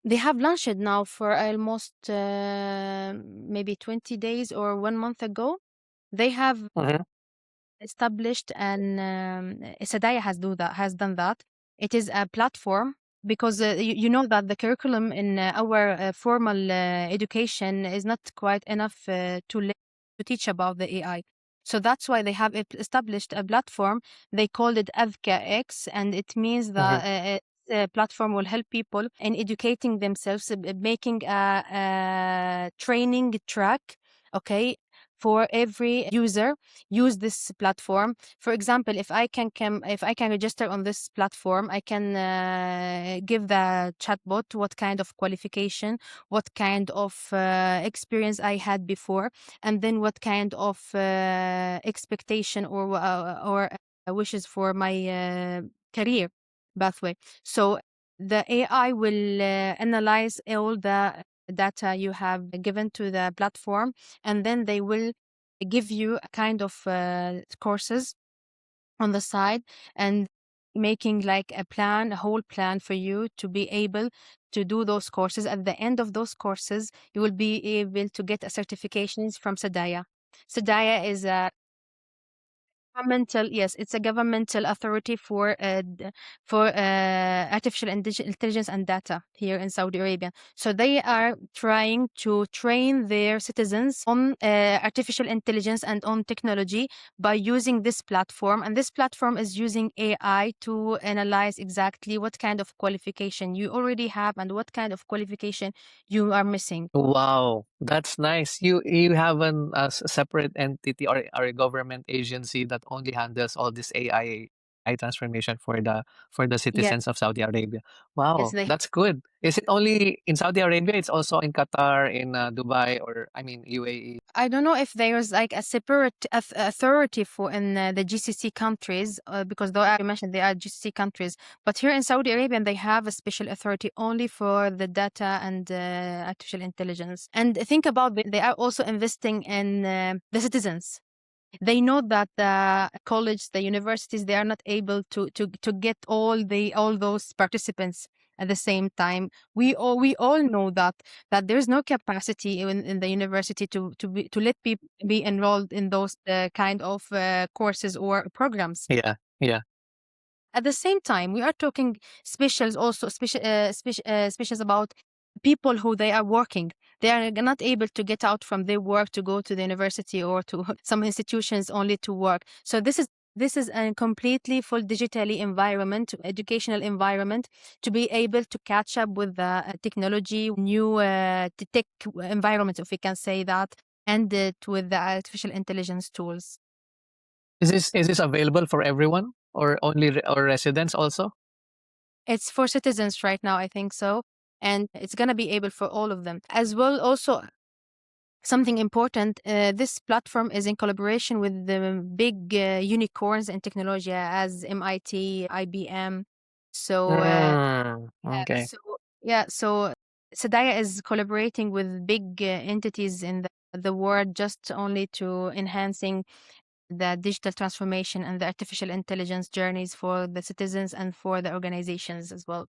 They have launched it now for almost maybe 20 days or 1 month ago. They have Mhm. established and SDAIA has done that. It is a platform because you know that the curriculum in our formal education is not quite enough to teach about the AI. So that's why they have established a platform. They called it Athka X, and it means Mhm. that a platform will help people in educating themselves, making a training track, okay, for every user use this platform. For example, if I can register on this platform, I can give the chatbot what kind of qualification, what kind of experience I had before, and then what kind of expectation or wishes for my career pathway. So the AI will analyze all the data you have given to the platform, and then they will give you a kind of courses on the side, and making like a whole plan for you to be able to do those courses. At the end of those courses, you will be able to get a certifications from SDAIA. SDAIA is a yes, it's a governmental authority for artificial intelligence and data here in Saudi Arabia. So they are trying to train their citizens on artificial intelligence and on technology by using this platform. And this platform is using AI to analyze exactly what kind of qualification you already have and what kind of qualification you are missing. Wow, that's nice. You have separate entity or a government agency that only handles all this AI transformation for the Yes, citizens of Saudi Arabia. yes, Wow, they that's good. Is it only in Saudi Arabia? It's also in Qatar, in Dubai, or I mean UAE. I don't know if there's like a separate authority for in the GCC countries, because though I mentioned they are GCC countries, but here in Saudi Arabia they have a special authority only for the data and artificial intelligence. And think about they are also investing in the citizens. They know that the college, the universities, they are not able to get all those participants at the same time. We all know that there's no capacity in the university to let people be enrolled in those kind of courses or programs. Yeah, yeah. At the same time, we are talking specials also specials about people who they are working. They are not able to get out from their work to go to the university or to some institutions only to work. So this is a completely full digitally environment, educational environment, to be able to catch up with the technology, new tech environment, if we can say that, and with the artificial intelligence tools. Is this available for everyone or only or residents also? It's for citizens right now, I think so. And it's going to be able for all of them as well. Also, something important, this platform is in collaboration with the big unicorns in technology as MIT, IBM. So, Okay. so yeah, so SDAIA is collaborating with big entities in the world just only to enhancing the digital transformation and the artificial intelligence journeys for the citizens and for the organizations as well.